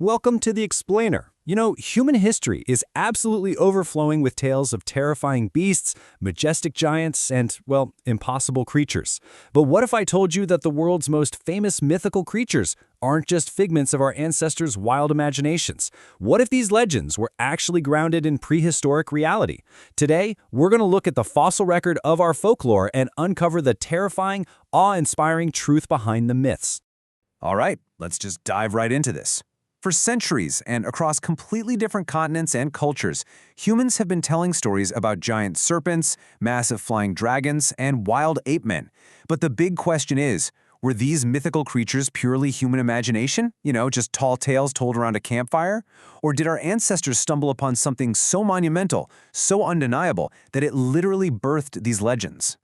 Welcome to the Explainer. You know, human history is absolutely overflowing with tales of terrifying beasts, majestic giants, and, well, impossible creatures. But what if I told you that the world's most famous mythical creatures aren't just figments of our ancestors' wild imaginations? What if these legends were actually grounded in prehistoric reality? Today, we're going to look at the fossil record of our folklore and uncover the terrifying, awe-inspiring truth behind the myths. All right, let's just dive right into this. For centuries and across completely different continents and cultures, humans have been telling stories about giant serpents, massive flying dragons, and wild ape men. But the big question is, were these mythical creatures purely human imagination? Just tall tales told around a campfire? Or did our ancestors stumble upon something so monumental, so undeniable, that it literally birthed these legends?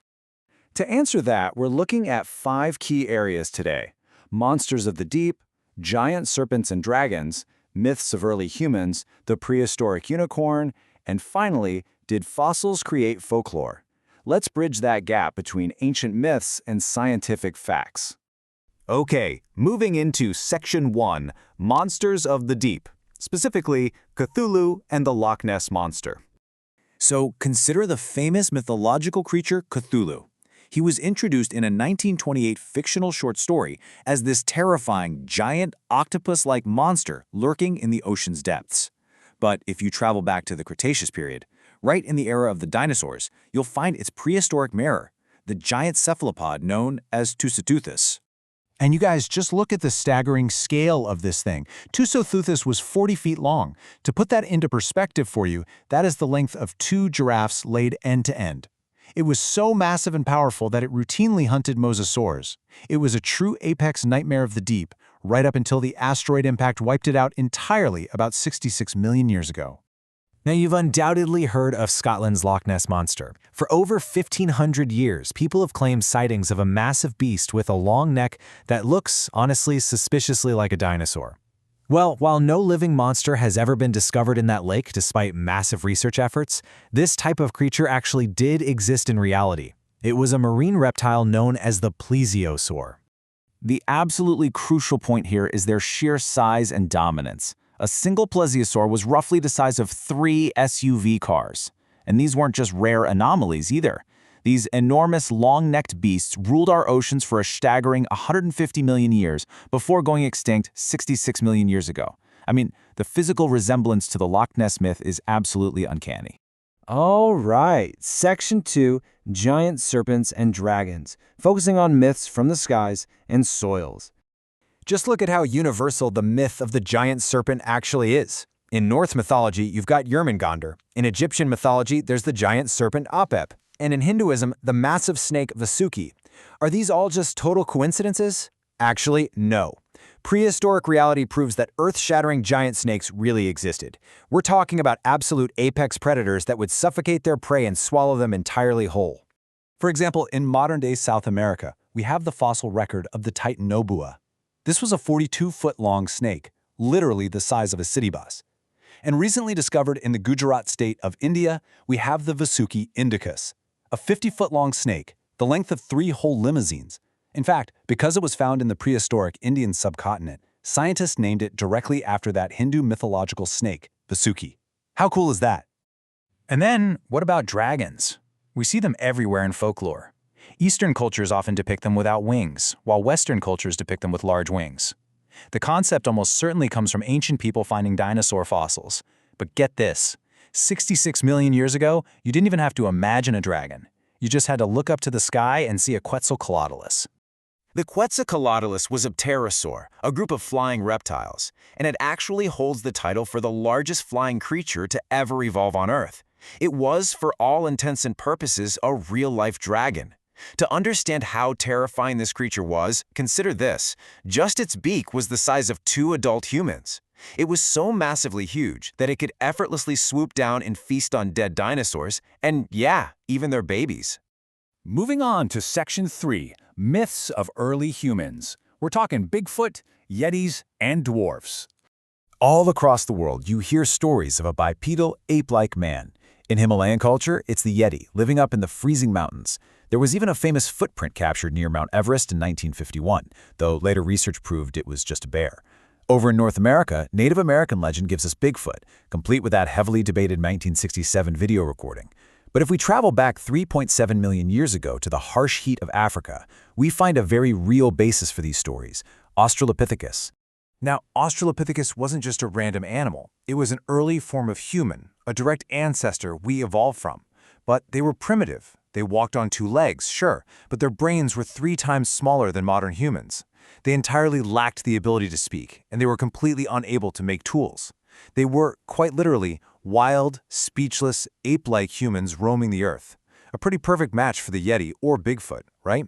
To answer that, we're looking at 5 key areas today: monsters of the deep, giant serpents and dragons, myths of early humans, the prehistoric unicorn, and finally, did fossils create folklore? Let's bridge that gap between ancient myths and scientific facts. Okay, moving into Section 1, Monsters of the Deep, specifically Cthulhu and the Loch Ness Monster. So consider the famous mythological creature Cthulhu. He was introduced in a 1928 fictional short story as this terrifying, giant, octopus-like monster lurking in the ocean's depths. But if you travel back to the Cretaceous period, right in the era of the dinosaurs, you'll find its prehistoric mirror, the giant cephalopod known as Tussotuthus. And you guys, just look at the staggering scale of this thing. Tussotuthus was 40 feet long. To put that into perspective for you, that is the length of 2 giraffes laid end to end. It was so massive and powerful that it routinely hunted mosasaurs. It was a true apex nightmare of the deep, right up until the asteroid impact wiped it out entirely about 66 million years ago. Now, you've undoubtedly heard of Scotland's Loch Ness Monster. For over 1,500 years, people have claimed sightings of a massive beast with a long neck that looks, honestly, suspiciously like a dinosaur. Well, while no living monster has ever been discovered in that lake despite massive research efforts, this type of creature actually did exist in reality. It was a marine reptile known as the plesiosaur. The absolutely crucial point here is their sheer size and dominance. A single plesiosaur was roughly the size of 3 SUV cars. And these weren't just rare anomalies either. These enormous, long-necked beasts ruled our oceans for a staggering 150 million years before going extinct 66 million years ago. I mean, the physical resemblance to the Loch Ness myth is absolutely uncanny. All right, Section 2, Giant Serpents and Dragons, focusing on myths from the skies and soils. Just look at how universal the myth of the giant serpent actually is. In Norse mythology, you've got Jörmungandr. In Egyptian mythology, there's the giant serpent Apep. And in Hinduism, the massive snake Vasuki. Are these all just total coincidences? Actually, no. Prehistoric reality proves that earth-shattering giant snakes really existed. We're talking about absolute apex predators that would suffocate their prey and swallow them entirely whole. For example, in modern-day South America, we have the fossil record of the Titanobua. This was a 42-foot-long snake, literally the size of a city bus. And recently discovered in the Gujarat state of India, we have the Vasuki indicus, a 50-foot-long snake, the length of 3 whole limousines. In fact, because it was found in the prehistoric Indian subcontinent, scientists named it directly after that Hindu mythological snake, Vasuki. How cool is that? And then, what about dragons? We see them everywhere in folklore. Eastern cultures often depict them without wings, while Western cultures depict them with large wings. The concept almost certainly comes from ancient people finding dinosaur fossils. But get this, 66 million years ago, you didn't even have to imagine a dragon. You just had to look up to the sky and see a Quetzalcoatlus. The Quetzalcoatlus was a pterosaur, a group of flying reptiles, and it actually holds the title for the largest flying creature to ever evolve on Earth. It was, for all intents and purposes, a real-life dragon. To understand how terrifying this creature was, consider this. Just its beak was the size of 2 adult humans. It was so massively huge that it could effortlessly swoop down and feast on dead dinosaurs, and yeah, even their babies. Moving on to Section 3, Myths of Early Humans. We're talking Bigfoot, Yetis, and dwarfs. All across the world, you hear stories of a bipedal, ape-like man. In Himalayan culture, it's the Yeti, living up in the freezing mountains. There was even a famous footprint captured near Mount Everest in 1951, though later research proved it was just a bear. Over in North America, Native American legend gives us Bigfoot, complete with that heavily debated 1967 video recording. But if we travel back 3.7 million years ago to the harsh heat of Africa, we find a very real basis for these stories, Australopithecus. Now, Australopithecus wasn't just a random animal. It was an early form of human, a direct ancestor we evolved from. But they were primitive. They walked on two legs, sure, but their brains were 3 times smaller than modern humans. They entirely lacked the ability to speak, and they were completely unable to make tools. They were, quite literally, wild, speechless, ape-like humans roaming the earth. A pretty perfect match for the Yeti or Bigfoot, right?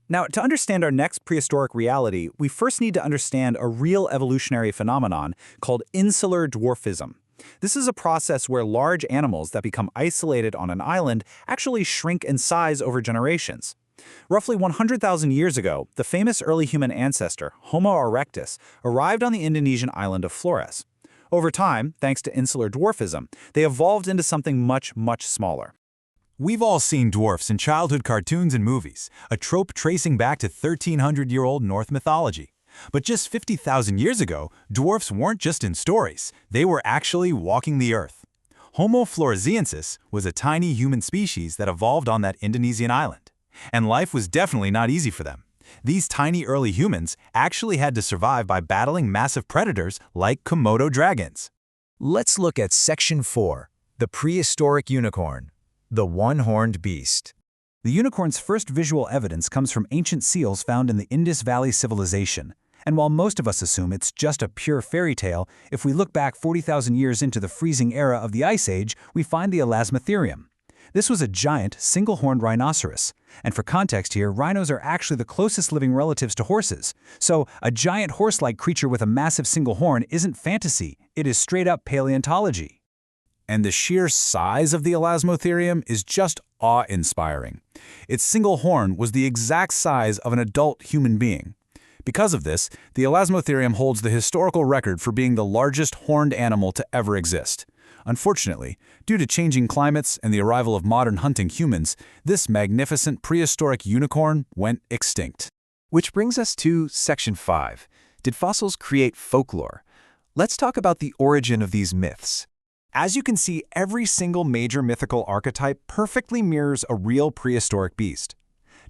Now, to understand our next prehistoric reality, we first need to understand a real evolutionary phenomenon called insular dwarfism. This is a process where large animals that become isolated on an island actually shrink in size over generations. Roughly 100,000 years ago, the famous early human ancestor, Homo erectus, arrived on the Indonesian island of Flores. Over time, thanks to insular dwarfism, they evolved into something much, much smaller. We've all seen dwarfs in childhood cartoons and movies, a trope tracing back to 1,300-year-old Norse mythology. But just 50,000 years ago, dwarfs weren't just in stories, they were actually walking the earth. Homo floresiensis was a tiny human species that evolved on that Indonesian island. And life was definitely not easy for them. These tiny early humans actually had to survive by battling massive predators like Komodo dragons. Let's look at Section 4, the prehistoric unicorn, the one-horned beast. The unicorn's first visual evidence comes from ancient seals found in the Indus Valley Civilization. And while most of us assume it's just a pure fairy tale, if we look back 40,000 years into the freezing era of the Ice Age, we find the Elasmotherium. This was a giant, single-horned rhinoceros. And for context here, rhinos are actually the closest living relatives to horses. So a giant horse-like creature with a massive single horn isn't fantasy, it is straight-up paleontology. And the sheer size of the Elasmotherium is just awe-inspiring. Its single horn was the exact size of an adult human being. Because of this, the Elasmotherium holds the historical record for being the largest horned animal to ever exist. Unfortunately, due to changing climates and the arrival of modern hunting humans, this magnificent prehistoric unicorn went extinct. Which brings us to Section 5. Did fossils create folklore? Let's talk about the origin of these myths. As you can see, every single major mythical archetype perfectly mirrors a real prehistoric beast.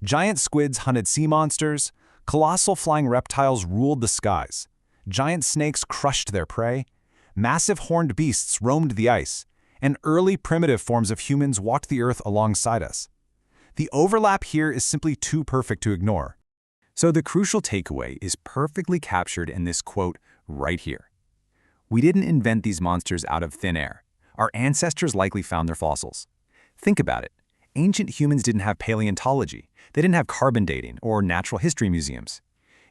Giant squids hunted sea monsters, colossal flying reptiles ruled the skies, giant snakes crushed their prey, massive horned beasts roamed the ice, and early primitive forms of humans walked the earth alongside us. The overlap here is simply too perfect to ignore. So the crucial takeaway is perfectly captured in this quote right here. We didn't invent these monsters out of thin air. Our ancestors likely found their fossils. Think about it. Ancient humans didn't have paleontology. They didn't have carbon dating or natural history museums.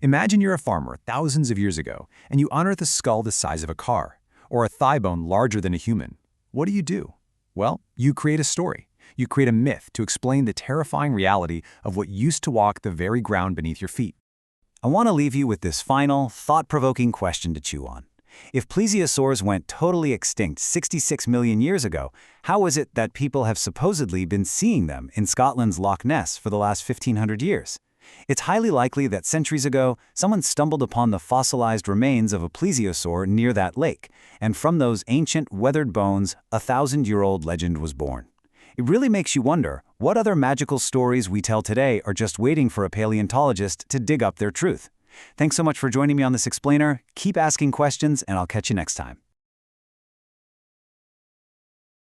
Imagine you're a farmer thousands of years ago and you unearth a skull the size of a car, or a thigh bone larger than a human. What do? Well, you create a story. You create a myth to explain the terrifying reality of what used to walk the very ground beneath your feet. I want to leave you with this final, thought-provoking question to chew on. If plesiosaurs went totally extinct 66 million years ago, how is it that people have supposedly been seeing them in Scotland's Loch Ness for the last 1,500 years? It's highly likely that centuries ago, someone stumbled upon the fossilized remains of a plesiosaur near that lake, and from those ancient, weathered bones, a 1,000-year-old legend was born. It really makes you wonder what other magical stories we tell today are just waiting for a paleontologist to dig up their truth. Thanks so much for joining me on this explainer. Keep asking questions, and I'll catch you next time.